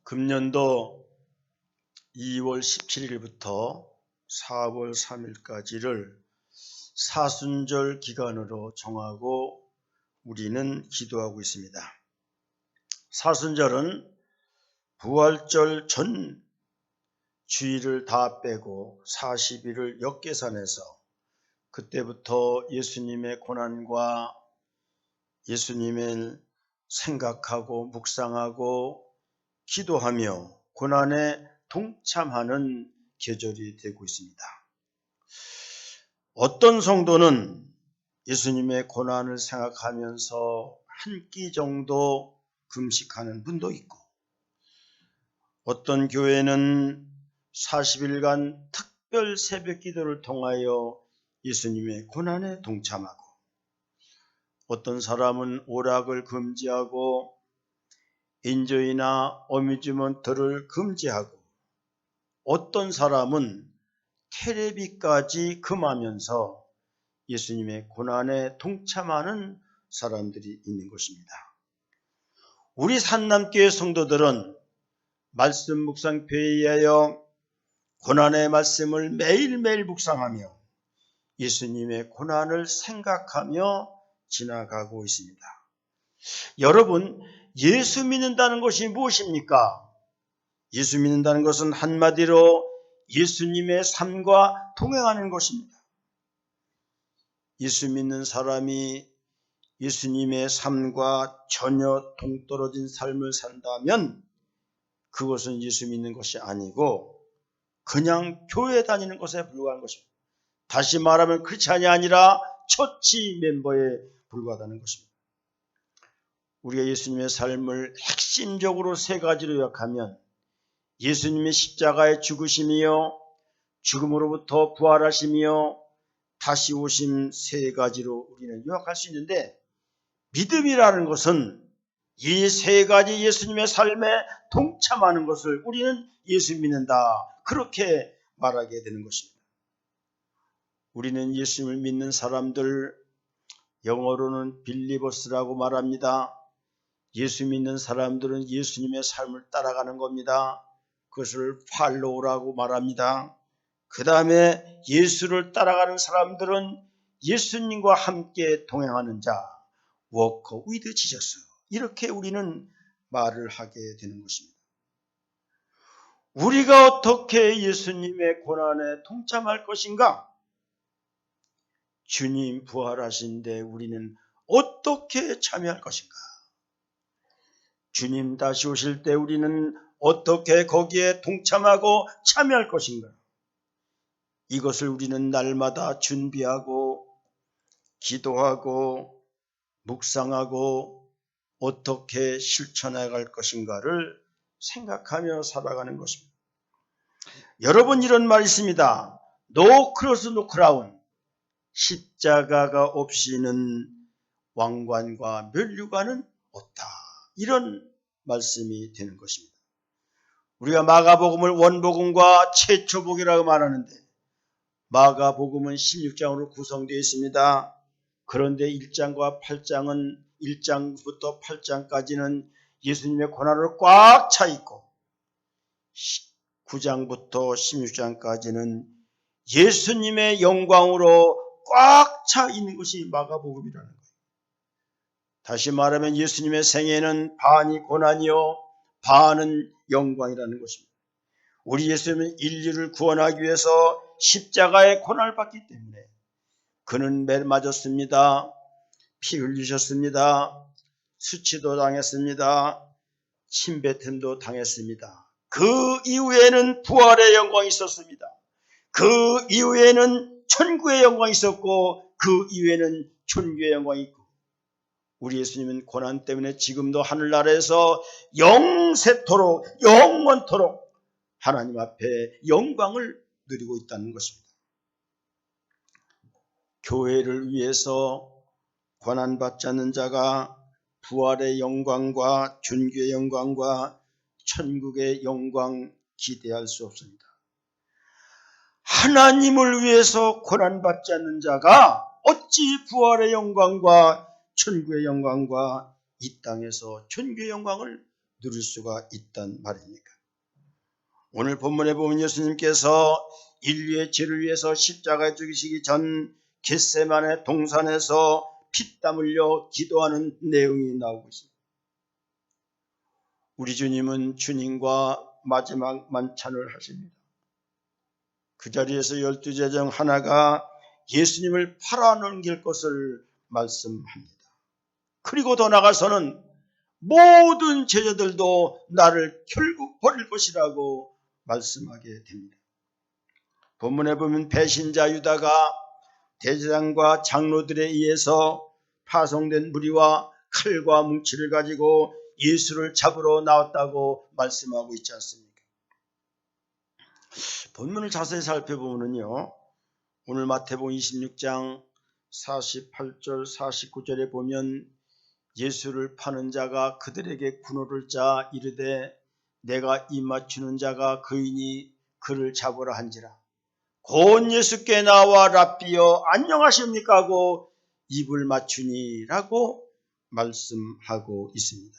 금년도 2월 17일부터 4월 3일까지를 사순절 기간으로 정하고 우리는 기도하고 있습니다. 사순절은 부활절 전 주일을 다 빼고 40일을 역계산해서 그때부터 예수님의 고난과 예수님을 생각하고 묵상하고 기도하며 고난에 동참하는 계절이 되고 있습니다. 어떤 성도는 예수님의 고난을 생각하면서 한 끼 정도 금식하는 분도 있고, 어떤 교회는 40일간 특별 새벽 기도를 통하여 예수님의 고난에 동참하고, 어떤 사람은 오락을 금지하고 인조이나 어뮤즈먼트를 금지하고, 어떤 사람은 테레비까지 금하면서 예수님의 고난에 동참하는 사람들이 있는 것입니다. 우리 산남교회 성도들은 말씀 묵상표에 의하여 고난의 말씀을 매일매일 묵상하며 예수님의 고난을 생각하며 지나가고 있습니다. 여러분, 예수 믿는다는 것이 무엇입니까? 예수 믿는다는 것은 한마디로 예수님의 삶과 동행하는 것입니다. 예수 믿는 사람이 예수님의 삶과 전혀 동떨어진 삶을 산다면 그것은 예수 믿는 것이 아니고 그냥 교회 다니는 것에 불과한 것입니다. 다시 말하면 크리스찬이 아니라 처치 멤버에 불과하다는 것입니다. 우리가 예수님의 삶을 핵심적으로 세 가지로 요약하면 예수님의 십자가의 죽으심이요, 죽음으로부터 부활하심이요, 다시 오심 세 가지로 우리는 요약할 수 있는데, 믿음이라는 것은 이 세 가지 예수님의 삶에 동참하는 것을 우리는 예수 믿는다, 그렇게 말하게 되는 것입니다. 우리는 예수님을 믿는 사람들, 영어로는 빌리버스라고 말합니다. 예수 믿는 사람들은 예수님의 삶을 따라가는 겁니다. 그것을 팔로우라고 말합니다. 그 다음에 예수를 따라가는 사람들은 예수님과 함께 동행하는 자, 워커 위드 지저스, 이렇게 우리는 말을 하게 되는 것입니다. 우리가 어떻게 예수님의 고난에 동참할 것인가? 주님 부활하신데 우리는 어떻게 참여할 것인가? 주님 다시 오실 때 우리는 어떻게 거기에 동참하고 참여할 것인가? 이것을 우리는 날마다 준비하고 기도하고 묵상하고 어떻게 실천해 갈 것인가를 생각하며 살아가는 것입니다. 여러분, 이런 말이 있습니다. No cross, no crown. 십자가가 없이는 왕관과 면류관은 없다. 이런 말씀이 되는 것입니다. 우리가 마가복음을 원복음과 최초복이라고 말하는데 마가복음은 16장으로 구성되어 있습니다. 그런데 1장과 8장은 1장부터 8장까지는 예수님의 고난으로 꽉 차 있고 9장부터 16장까지는 예수님의 영광으로 꽉 차 있는 것이 마가복음이라는 거예요. 다시 말하면 예수님의 생애는 반이 고난이요 반은 영광이라는 것입니다. 우리 예수님은 인류를 구원하기 위해서 십자가의 고난을 받기 때문에 그는 매 맞았습니다. 피 흘리셨습니다. 수치도 당했습니다. 침뱉음도 당했습니다. 그 이후에는 부활의 영광이 있었습니다. 그 이후에는 천국의 영광이 있었고 그 이후에는 천국의 영광이 있고, 우리 예수님은 고난 때문에 지금도 하늘나라에서 영세토록 영원토록 하나님 앞에 영광을 누리고 있다는 것입니다. 교회를 위해서 고난받지 않는 자가 부활의 영광과 존귀의 영광과 천국의 영광 기대할 수 없습니다. 하나님을 위해서 고난받지 않는 자가 어찌 부활의 영광과 천국의 영광과 이 땅에서 존귀의 영광을 누릴 수가 있단 말입니까? 오늘 본문에 보면 예수님께서 인류의 죄를 위해서 십자가에 죽이시기 전 겟세마네 동산에서 피땀 흘려 기도하는 내용이 나오고 있습니다. 우리 주님은 주님과 마지막 만찬을 하십니다. 그 자리에서 12제자 중 하나가 예수님을 팔아넘길 것을 말씀합니다. 그리고 더 나아가서는 모든 제자들도 나를 결국 버릴 것이라고 말씀하게 됩니다. 본문에 보면 배신자 유다가 대제사장과 장로들에 의해서 파송된 무리와 칼과 뭉치를 가지고 예수를 잡으러 나왔다고 말씀하고 있지 않습니까? 본문을 자세히 살펴보면요, 오늘 마태복음 26장 48절 49절에 보면 예수를 파는 자가 그들에게 군호를 짜 이르되 내가 입 맞추는 자가 그이니 그를 잡으라 한지라. 곧 예수께 나와 랍비여 안녕하십니까 하고 입을 맞추니라고 말씀하고 있습니다.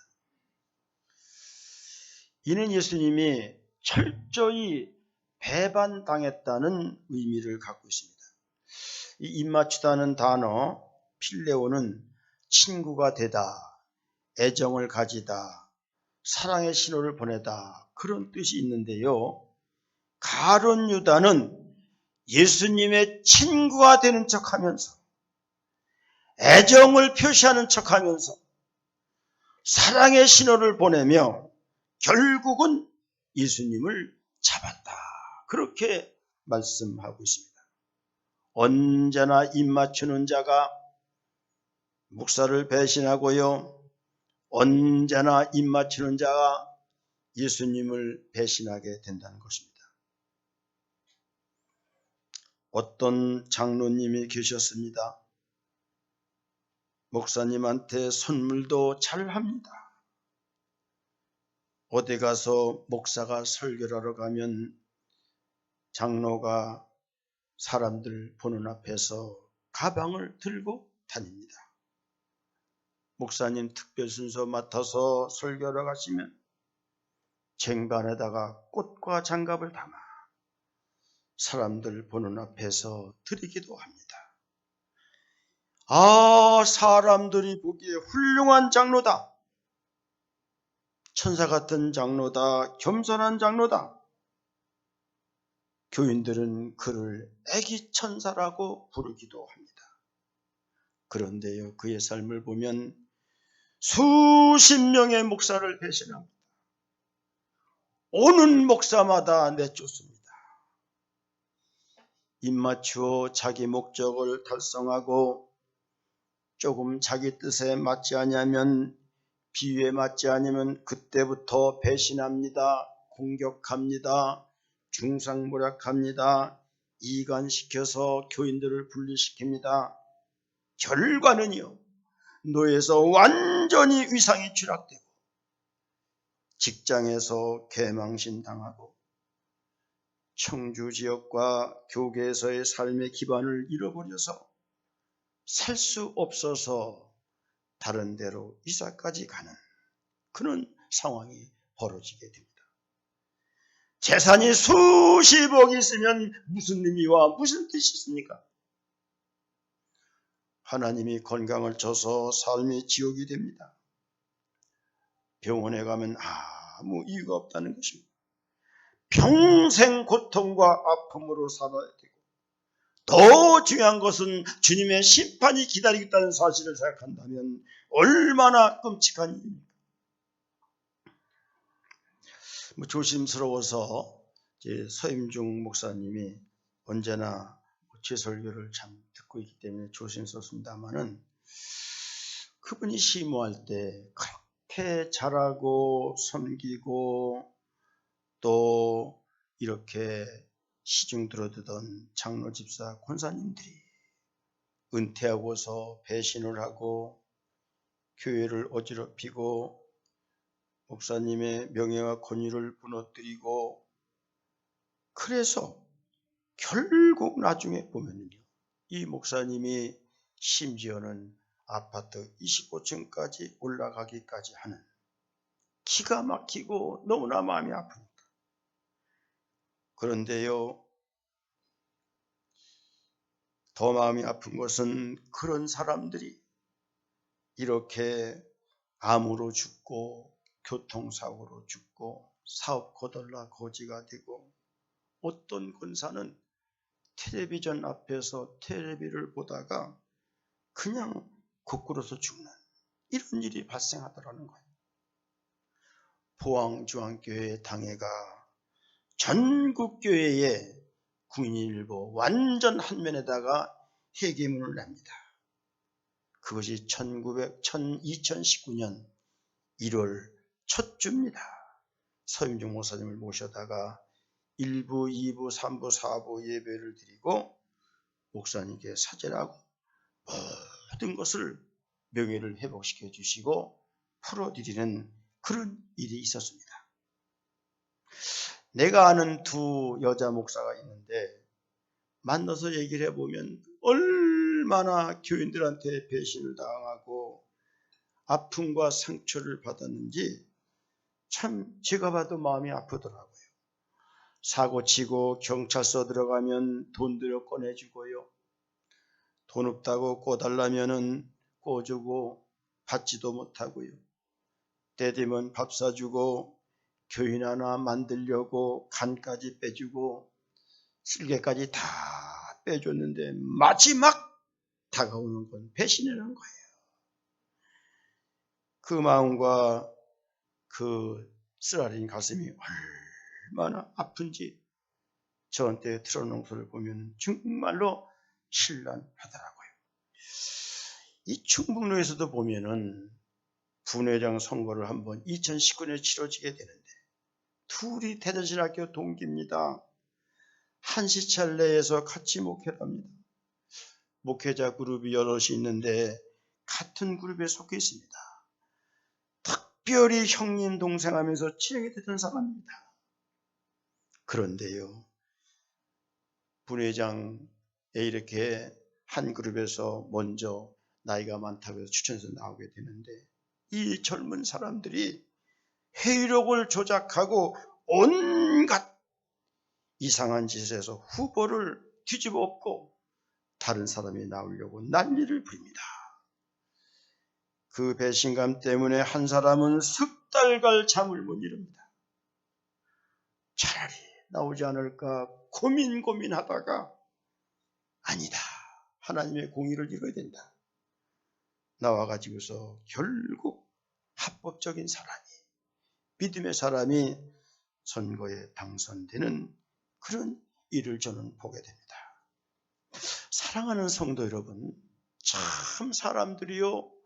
이는 예수님이 철저히 배반당했다는 의미를 갖고 있습니다. 이 입맞추다는 단어 필레오는 친구가 되다, 애정을 가지다, 사랑의 신호를 보내다 그런 뜻이 있는데요. 가룟 유다는 예수님의 친구가 되는 척하면서 애정을 표시하는 척하면서 사랑의 신호를 보내며 결국은 예수님을 잡았다. 그렇게 말씀하고 있습니다. 언제나 입맞추는 자가 목사를 배신하고요. 언제나 입맞추는 자가 예수님을 배신하게 된다는 것입니다. 어떤 장로님이 계셨습니다. 목사님한테 선물도 잘합니다. 어디 가서 목사가 설교를 하러 가면 장로가 사람들 보는 앞에서 가방을 들고 다닙니다. 목사님 특별 순서 맡아서 설교하러 가시면 쟁반에다가 꽃과 장갑을 담아 사람들 보는 앞에서 드리기도 합니다. 아, 사람들이 보기에 훌륭한 장로다. 천사 같은 장로다. 겸손한 장로다. 교인들은 그를 애기 천사라고 부르기도 합니다. 그런데요, 그의 삶을 보면 수십 명의 목사를 배신합니다. 오는 목사마다 내쫓습니다. 입맞추어 자기 목적을 달성하고 조금 자기 뜻에 맞지 않으면, 비유에 맞지 않으면 그때부터 배신합니다. 공격합니다. 중상모략합니다. 이간시켜서 교인들을 분리시킵니다. 결과는요, 노예에서 완전히 위상이 추락되고 직장에서 개망신당하고 청주지역과 교계에서의 삶의 기반을 잃어버려서 살 수 없어서 다른 데로 이사까지 가는 그런 상황이 벌어지게 됩니다. 재산이 수십억 있으면 무슨 의미와 무슨 뜻이 있습니까? 하나님이 건강을 줘서 삶이 지옥이 됩니다. 병원에 가면 아무 이유가 없다는 것입니다. 평생 고통과 아픔으로 살아야 되고, 더 중요한 것은 주님의 심판이 기다리고 있다는 사실을 생각한다면 얼마나 끔찍한 일입니까? 조심스러워서 서임중 목사님이 언제나 제 설교를 참 듣고 있기 때문에 조심스럽습니다만은, 그분이 심호할 때 그렇게 잘하고 섬기고 또 이렇게 시중 들어두던 장로 집사 권사님들이 은퇴하고서 배신을 하고 교회를 어지럽히고 목사님의 명예와 권위를 무너뜨리고, 그래서 결국 나중에 보면요, 이 목사님이 심지어는 아파트 25층까지 올라가기까지 하는 기가 막히고 너무나 마음이 아픕니다. 그런데요, 더 마음이 아픈 것은 그런 사람들이 이렇게 암으로 죽고 교통사고로 죽고 사업 거덜나 거지가 되고, 어떤 권사는 텔레비전 앞에서 텔레비를 보다가 그냥 거꾸로서 죽는 이런 일이 발생하더라는 거예요. 포항중앙교회 당회가 전국교회에 국민일보 완전 한면에다가 회계문을 냅니다. 그것이 2019년 1월 첫 주입니다. 서임중 목사님을 모셔다가 1부, 2부, 3부, 4부 예배를 드리고 목사님께 사죄하고 모든 것을 명예를 회복시켜 주시고 풀어드리는 그런 일이 있었습니다. 내가 아는 두 여자 목사가 있는데 만나서 얘기를 해보면 얼마나 교인들한테 배신을 당하고 아픔과 상처를 받았는지 참 제가 봐도 마음이 아프더라고요. 사고치고 경찰서 들어가면 돈 들여 꺼내주고요. 돈 없다고 꿔달라면은 꿔주고 받지도 못하고요. 때 되면 밥 사주고 교인 하나 만들려고 간까지 빼주고 쓸개까지 다 빼줬는데 마지막 다가오는 건 배신이라는 거예요. 그 마음과 그 쓰라린 가슴이 얼마나 아픈지 저한테 틀어놓은 것을 보면 정말로 신란하더라고요. 이 충북로에서도 보면은 분회장 선거를 한번 2019년에 치러지게 되는데 둘이 대전신학교 동기입니다. 한시찰 내에서 같이 목회를 합니다. 목회자 그룹이 여럿이 있는데 같은 그룹에 속해 있습니다. 특별히 형님 동생 하면서 친하게 됐던 사람입니다. 그런데요, 분회장에 이렇게 한 그룹에서 먼저 나이가 많다고 해서 추천해서 나오게 되는데 이 젊은 사람들이 회의록을 조작하고 온갖 이상한 짓을 해서 후보를 뒤집어 엎고 다른 사람이 나오려고 난리를 부립니다. 그 배신감 때문에 한 사람은 석 달갈 잠을 못 이룹니다. 차라리 나오지 않을까 고민하다가 아니다, 하나님의 공의를 이뤄야 된다, 나와가지고서 결국 합법적인 사람이, 믿음의 사람이 선거에 당선되는 그런 일을 저는 보게 됩니다. 사랑하는 성도 여러분, 참 사람들이요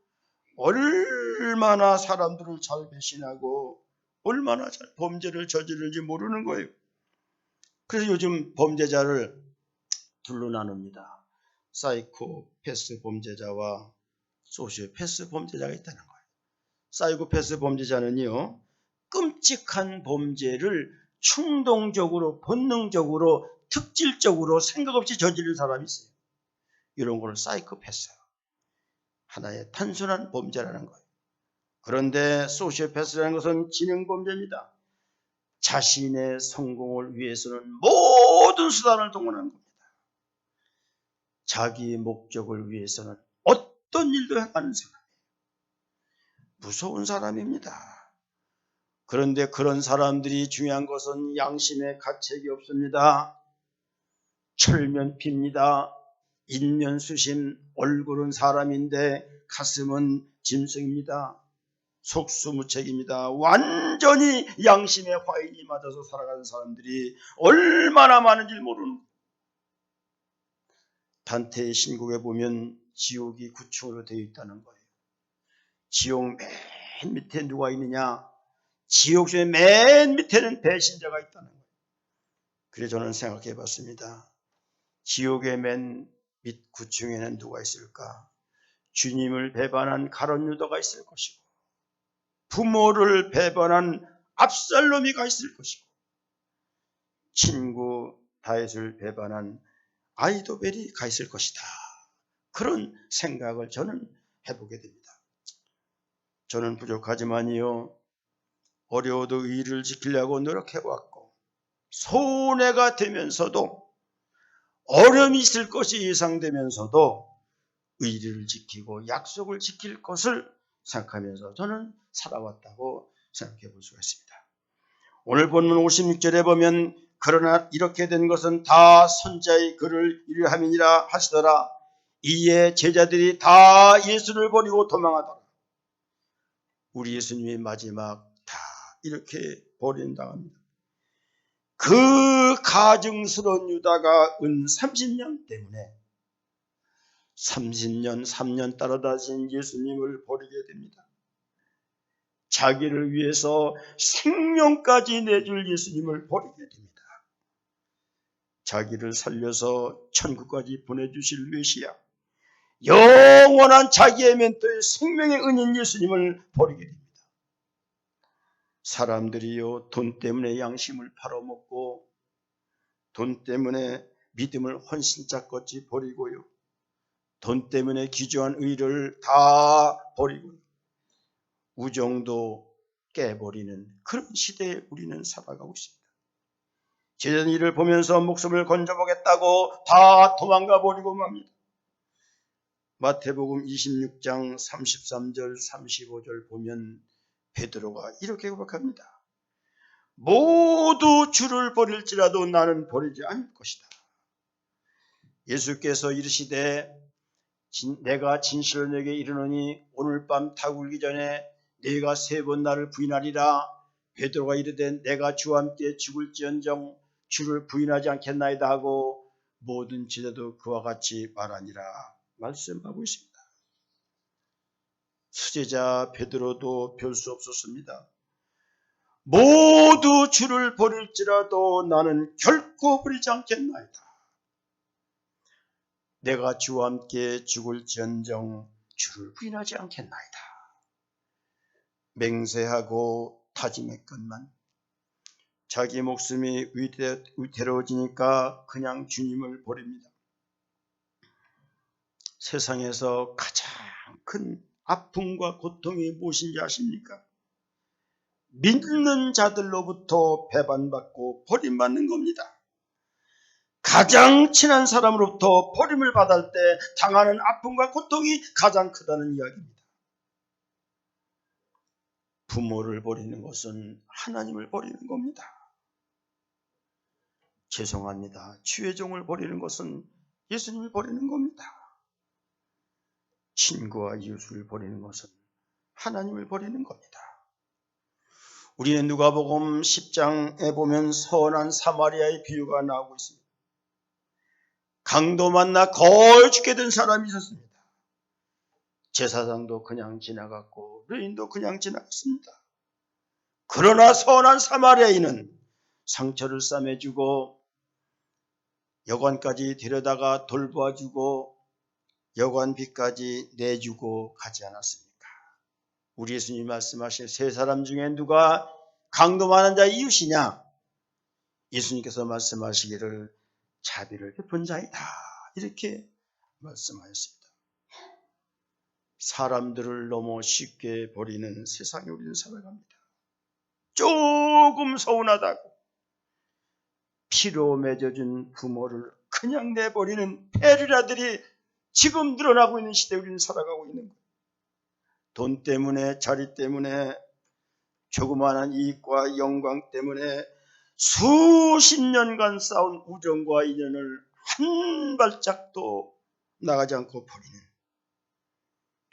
얼마나 사람들을 잘 배신하고 얼마나 잘 범죄를 저지르는지 모르는 거예요. 그래서 요즘 범죄자를 둘로 나눕니다. 사이코패스 범죄자와 소시오패스 범죄자가 있다는 거예요. 사이코패스 범죄자는요, 끔찍한 범죄를 충동적으로, 본능적으로, 특질적으로 생각 없이 저지르는 사람이 있어요. 이런 걸 사이코패스, 하나의 단순한 범죄라는 거예요. 그런데 소시오패스라는 것은 지능 범죄입니다. 자신의 성공을 위해서는 모든 수단을 동원하는 겁니다. 자기 목적을 위해서는 어떤 일도 행하는 사람이에요. 무서운 사람입니다. 그런데 그런 사람들이 중요한 것은 양심의 가책이 없습니다. 철면피입니다. 인면수심, 얼굴은 사람인데 가슴은 짐승입니다. 속수무책입니다. 완전히 양심의 화인이 맞아서 살아가는 사람들이 얼마나 많은지 모르는 거예요. 단테의 신곡에 보면 지옥이 9층으로 되어 있다는 거예요. 지옥 맨 밑에 누가 있느냐? 지옥 중에 맨 밑에는 배신자가 있다는 거예요. 그래서 저는 생각해 봤습니다. 지옥의 맨 밑 9층에는 누가 있을까? 주님을 배반한 가룟 유다가 있을 것이고, 부모를 배반한 압살롬이가 있을 것이고, 친구 다윗을 배반한 아히도벨이 가 있을 것이다. 그런 생각을 저는 해보게 됩니다. 저는 부족하지만요, 어려워도 의를 지키려고 노력해왔고 손해가 되면서도 어려움이 있을 것이 예상되면서도 의리를 지키고 약속을 지킬 것을 생각하면서 저는 살아왔다고 생각해 볼 수가 있습니다. 오늘 본문 56절에 보면 그러나 이렇게 된 것은 다 선자의 글을 이루함이니라 하시더라. 이에 제자들이 다 예수를 버리고 도망하더라. 우리 예수님의 마지막 다 이렇게 버림당합니다. 그 가증스러운 유다가 은 30년 때문에 30년 3년 따라다니신 예수님을 버리게 됩니다. 자기를 위해서 생명까지 내줄 예수님을 버리게 됩니다. 자기를 살려서 천국까지 보내주실 메시아, 영원한 자기의 멘토의 생명의 은인 예수님을 버리게 됩니다. 사람들이요 돈 때문에 양심을 팔아먹고 돈 때문에 믿음을 헌신짝같이 버리고요, 돈 때문에 기조한 의를 다 버리고 우정도 깨버리는 그런 시대에 우리는 살아가고 있습니다. 제자들이 이를 보면서 목숨을 건져보겠다고 다 도망가 버리고 맙니다. 마태복음 26장 33절 35절 보면 베드로가 이렇게 고백합니다. 모두 주를 버릴지라도 나는 버리지 않을 것이다. 예수께서 이르시되 내가 진실로 내게 이르노니 오늘 밤 타굴기 전에 네가 3번 나를 부인하리라. 베드로가 이르되 내가 주와 함께 죽을지언정 주를 부인하지 않겠나이다 하고 모든 제자도 그와 같이 말하니라 말씀하고 있습니다. 수제자 베드로도 별 수 없었습니다. 모두 주를 버릴지라도 나는 결코 버리지 않겠나이다. 내가 주와 함께 죽을지언정 주를 부인하지 않겠나이다. 맹세하고 다짐했건만 자기 목숨이 위태로워지니까 그냥 주님을 버립니다. 세상에서 가장 큰 아픔과 고통이 무엇인지 아십니까? 믿는 자들로부터 배반받고 버림받는 겁니다. 가장 친한 사람으로부터 버림을 받을 때 당하는 아픔과 고통이 가장 크다는 이야기입니다. 부모를 버리는 것은 하나님을 버리는 겁니다. 죄송합니다. 주의 종을 버리는 것은 예수님을 버리는 겁니다. 친구와 이웃을 버리는 것은 하나님을 버리는 겁니다. 우리는 누가복음 10장에 보면 선한 사마리아의 비유가 나오고 있습니다. 강도 만나 거의 죽게 된 사람이 있었습니다. 제사장도 그냥 지나갔고 레인도 그냥 지나갔습니다. 그러나 선한 사마리아인은 상처를 싸매주고 여관까지 데려다가 돌보아주고 여관비까지 내주고 가지 않았습니까? 우리 예수님이 말씀하신 3사람 중에 누가 강도 많은 자의 이웃이냐? 예수님께서 말씀하시기를 자비를 베푼 자이다. 이렇게 말씀하셨습니다. 사람들을 너무 쉽게 버리는 세상에 우리는 살아갑니다. 조금 서운하다고 피로 맺어준 부모를 그냥 내버리는 페르라들이 지금 늘어나고 있는 시대에 우리는 살아가고 있는 거예요. 돈 때문에, 자리 때문에, 조그마한 이익과 영광 때문에 수십 년간 쌓은 우정과 인연을 한 발짝도 나가지 않고 버리는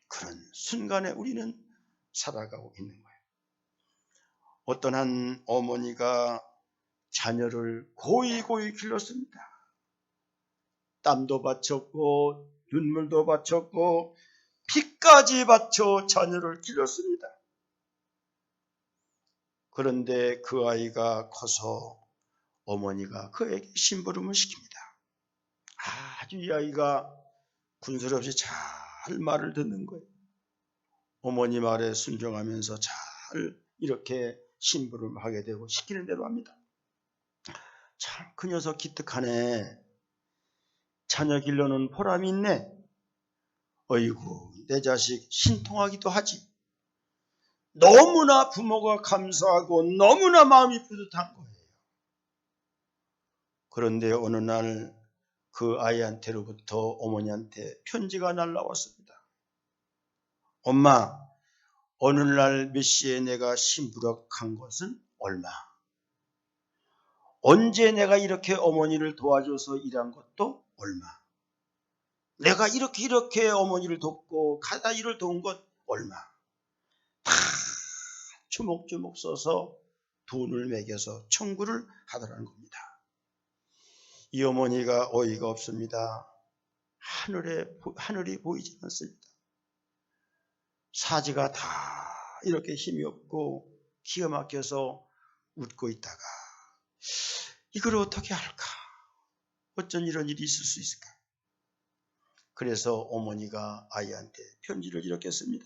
그런 순간에 우리는 살아가고 있는 거예요. 어떤 한 어머니가 자녀를 고이고이 길렀습니다. 땀도 바쳤고 눈물도 바쳤고 피까지 바쳐 자녀를 길렀습니다. 그런데 그 아이가 커서 어머니가 그에게 심부름을 시킵니다. 아주 이 아이가 군술 없이 잘 말을 듣는 거예요. 어머니 말에 순종하면서 잘 이렇게 심부름을 하게 되고 시키는 대로 합니다. 참 그 녀석 기특하네. 자녀 길러는 보람이 있네. 어이구 내 자식 신통하기도 하지. 너무나 부모가 감사하고 너무나 마음이 뿌듯한 거예요. 그런데 어느 날 그 아이한테로부터 어머니한테 편지가 날라왔습니다. 엄마, 어느 날 몇 시에 내가 심부름한 것은 얼마? 언제 내가 이렇게 어머니를 도와줘서 일한 것도 얼마? 내가 이렇게 어머니를 돕고 가다 일을 도운 것 얼마? 다 주먹주먹 써서 돈을 매겨서 청구를 하더라는 겁니다. 이 어머니가 어이가 없습니다. 하늘이 보이지 않습니다. 사지가 다 이렇게 힘이 없고 기가 막혀서 웃고 있다가 이걸 어떻게 할까? 어쩐 이런 일이 있을 수 있을까? 그래서 어머니가 아이한테 편지를 이렇게 씁니다.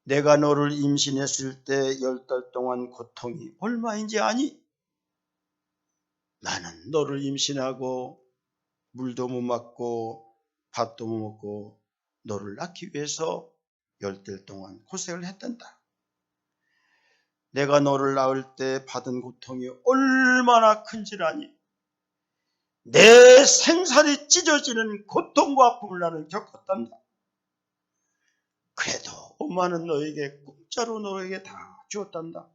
내가 너를 임신했을 때 10달 동안 고통이 얼마인지 아니? 나는 너를 임신하고 물도 못 맞고 밥도 못 먹고 너를 낳기 위해서 10달 동안 고생을 했단다. 내가 너를 낳을 때 받은 고통이 얼마나 큰지 아니? 내 생살이 찢어지는 고통과 아픔을 나는 겪었단다. 그래도 엄마는 너에게 공짜로 너에게 다 주었단다.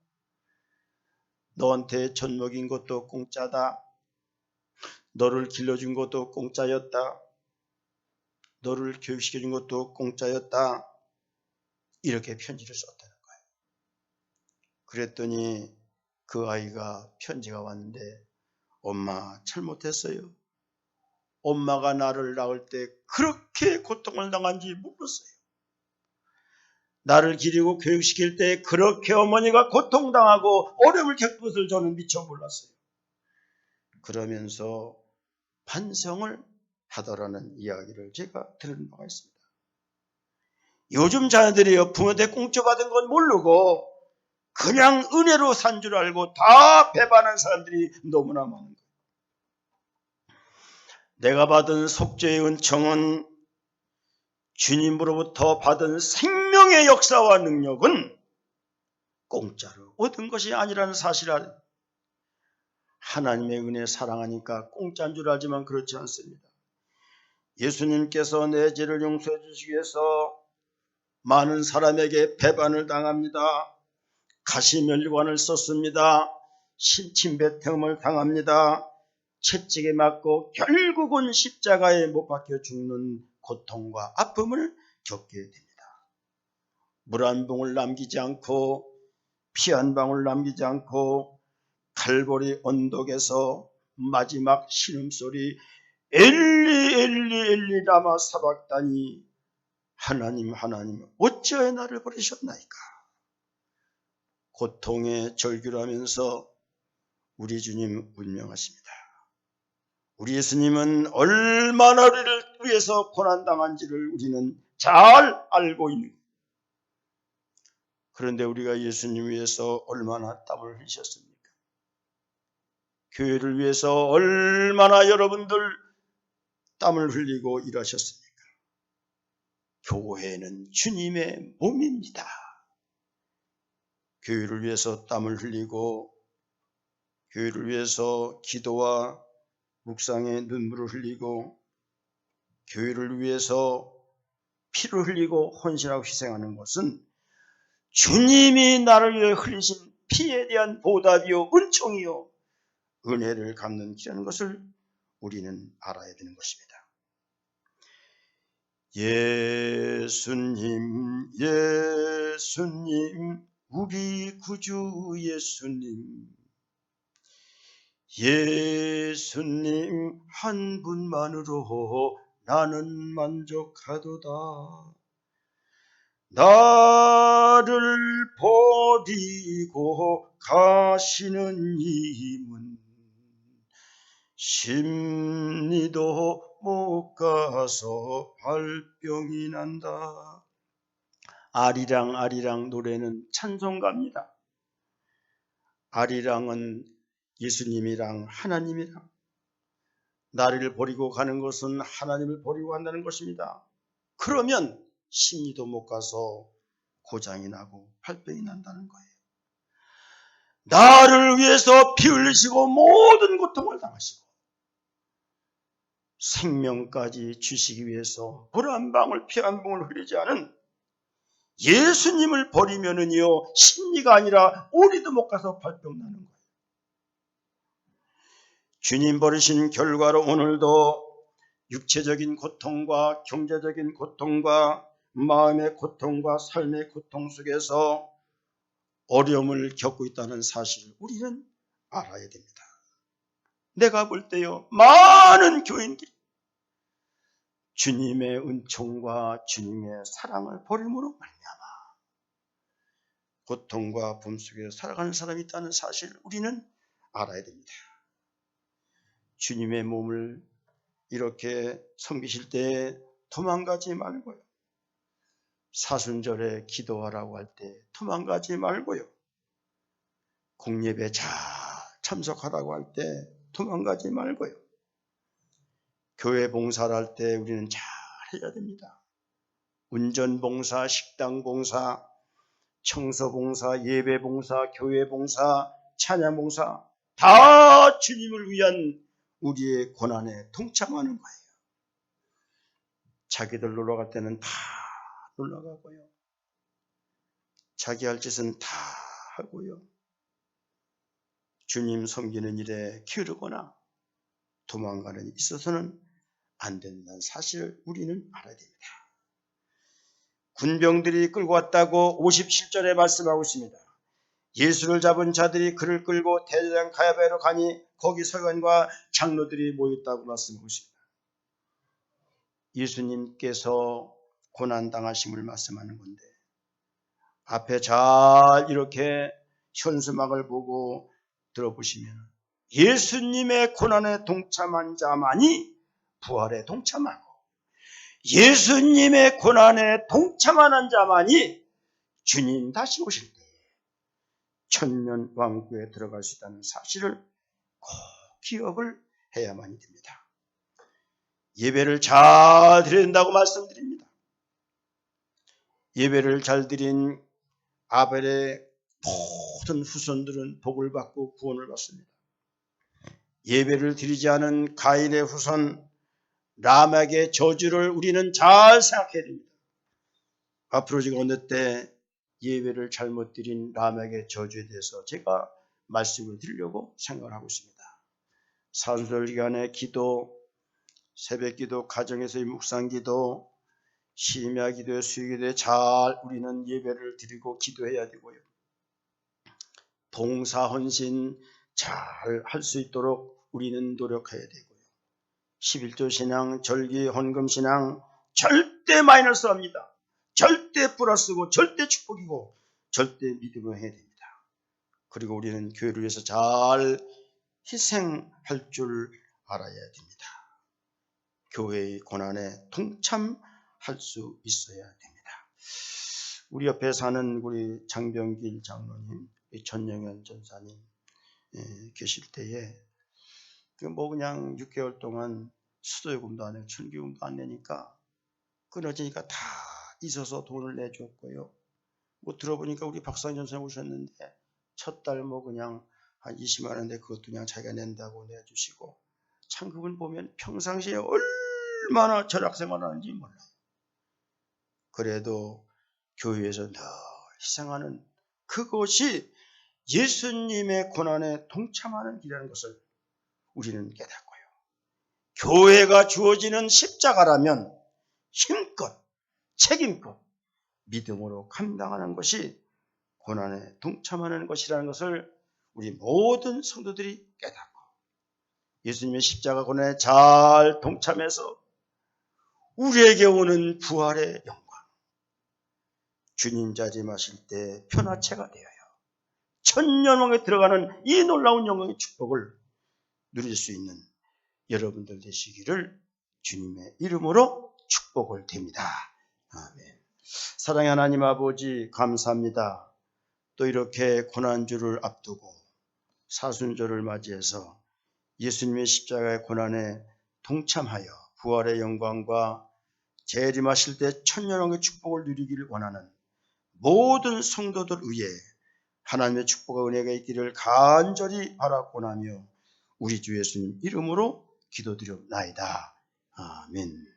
너한테 젖 먹인 것도 공짜다. 너를 길러준 것도 공짜였다. 너를 교육시켜준 것도 공짜였다. 이렇게 편지를 썼다는 거예요. 그랬더니 그 아이가 편지가 왔는데 엄마 잘못했어요. 엄마가 나를 낳을 때 그렇게 고통을 당한지 몰랐어요. 나를 기르고 교육시킬 때 그렇게 어머니가 고통당하고 어려움을 겪은 것을 저는 미처 몰랐어요. 그러면서 반성을 하더라는 이야기를 제가 들은 바가 있습니다. 요즘 자녀들이요, 부모한테 공짜 받은 건 모르고 그냥 은혜로 산 줄 알고 다 배반한 사람들이 너무나 많은 거예요. 내가 받은 속죄의 은총은 주님으로부터 받은 생명의 역사와 능력은 공짜로 얻은 것이 아니라는 사실을 하나님의 은혜 사랑하니까 공짜인 줄 알지만 그렇지 않습니다. 예수님께서 내 죄를 용서해 주시기 위해서 많은 사람에게 배반을 당합니다. 가시면류관을 썼습니다. 침뱉음을 당합니다. 채찍에 맞고 결국은 십자가에 못 박혀 죽는 고통과 아픔을 겪게 됩니다. 물 한 봉을 남기지 않고 피 한 방울 남기지 않고 갈보리 언덕에서 마지막 신음소리 엘리 엘리 엘리 라마 사박다니 하나님 어찌하여 나를 버리셨나이까. 고통에 절규하면서 우리 주님 운명하십니다. 우리 예수님은 얼마나 우리를 위해서 고난당한지를 우리는 잘 알고 있는 거예요. 그런데 우리가 예수님 위해서 얼마나 땀을 흘리셨습니까? 교회를 위해서 얼마나 여러분들 땀을 흘리고 일하셨습니까? 교회는 주님의 몸입니다. 교회를 위해서 땀을 흘리고 교회를 위해서 기도와 묵상에 눈물을 흘리고 교회를 위해서 피를 흘리고 헌신하고 희생하는 것은 주님이 나를 위해 흘리신 피에 대한 보답이요 은총이요 은혜를 갚는 길이라는 것을 우리는 알아야 되는 것입니다. 예수님 우리 구주 예수님 한 분만으로 나는 만족하도다. 나를 버리고 가시는 이문 심리도 못 가서 발병이 난다. 아리랑 노래는 찬송가입니다. 아리랑은 예수님이랑 하나님이랑 나를 버리고 가는 것은 하나님을 버리고 간다는 것입니다. 그러면 심리도 못 가서 고장이 나고 발병이 난다는 거예요. 나를 위해서 피 흘리시고 모든 고통을 당하시고 생명까지 주시기 위해서 물 한 방울 피 한 방울 흐리지 않은 예수님을 버리면은요 심리가 아니라 어디도 못 가서 발병나는 거예요. 주님 버리신 결과로 오늘도 육체적인 고통과 경제적인 고통과 마음의 고통과 삶의 고통 속에서 어려움을 겪고 있다는 사실을 우리는 알아야 됩니다. 내가 볼 때요 많은 교인들이 주님의 은총과 주님의 사랑을 버림으로 말미암아 고통과 붐 속에 살아가는 사람이 있다는 사실을 우리는 알아야 됩니다. 주님의 몸을 이렇게 섬기실 때 도망가지 말고요. 사순절에 기도하라고 할 때 도망가지 말고요. 공예배 잘 참석하라고 할 때 도망가지 말고요. 교회 봉사를 할 때 우리는 잘 해야 됩니다. 운전 봉사, 식당 봉사, 청소 봉사, 예배 봉사, 교회 봉사, 찬양 봉사 다 주님을 위한 우리의 고난에 동참하는 거예요. 자기들 놀러 갈 때는 다 놀러 가고요. 자기 할 짓은 다 하고요. 주님 섬기는 일에 기울거나 도망가는 일에 있어서는 안 된다는 사실을 우리는 알아야 됩니다. 군병들이 끌고 왔다고 57절에 말씀하고 있습니다. 예수를 잡은 자들이 그를 끌고 대제사장 가야바로 가니 거기 서기관과 장로들이 모였다고 말씀하고 있습니다. 예수님께서 고난당하심을 말씀하는 건데 앞에 잘 이렇게 현수막을 보고 들어보시면 예수님의 고난에 동참한 자만이 부활에 동참하고 예수님의 고난에 동참하는 자만이 주님 다시 오실 때 천년 왕국에 들어갈 수 있다는 사실을 꼭 기억을 해야만이 됩니다. 예배를 잘 드려야 된다고 말씀드립니다. 예배를 잘 드린 아벨의 모든 후손들은 복을 받고 구원을 받습니다. 예배를 드리지 않은 가인의 후손 라멕의 저주를 우리는 잘 생각해야 됩니다. 앞으로 지금 어느 때 예배를 잘못 드린 라멕의 저주에 대해서 제가 말씀을 드리려고 생각을 하고 있습니다. 사순절 기간의 기도, 새벽기도, 가정에서의 묵상기도, 심야기도에 수요기도에 잘 우리는 예배를 드리고 기도해야 되고요. 봉사헌신 잘 할 수 있도록 우리는 노력해야 되고요. 11조 신앙, 절기, 헌금 신앙 절대 마이너스 합니다. 절대 플러스고 절대 축복이고 절대 믿음을 해야 됩니다. 그리고 우리는 교회를 위해서 잘 희생할 줄 알아야 됩니다. 교회의 고난에 동참할 수 있어야 됩니다. 우리 옆에 사는 우리 장병길 장로님, 전영현 전사님 계실 때에 그냥 6개월 동안 수도요금도 안 내고 천기요금도 안 내니까 끊어지니까 다 있어서 돈을 내줬고요. 들어보니까 우리 박상현 전사님 오셨는데 첫 달 그냥 한 20만 원인데 그것도 그냥 자기가 낸다고 내주시고 참 그분 보면 평상시에 얼마나 절약생활을 하는지 몰라요. 그래도 교회에서 늘 희생하는 그것이 예수님의 고난에 동참하는 길이라는 것을 우리는 깨닫고요. 교회가 주어지는 십자가라면 힘껏 책임껏 믿음으로 감당하는 것이 고난에 동참하는 것이라는 것을 우리 모든 성도들이 깨닫고 예수님의 십자가 고난에 잘 동참해서 우리에게 오는 부활의 영광, 주님 자림하실 때 편화체가 되어요. 천년왕에 들어가는 이 놀라운 영광의 축복을 누릴 수 있는 여러분들 되시기를 주님의 이름으로 축복을 드립니다. 아멘. 사랑의 하나님 아버지 감사합니다. 또 이렇게 고난주를 앞두고 사순절을 맞이해서 예수님의 십자가의 고난에 동참하여 부활의 영광과 재림하실 때 천년왕의 축복을 누리기를 원하는 모든 성도들 위해 하나님의 축복과 은혜가 있기를 간절히 바라고나며 우리 주 예수님 이름으로 기도드리옵나이다. 아멘.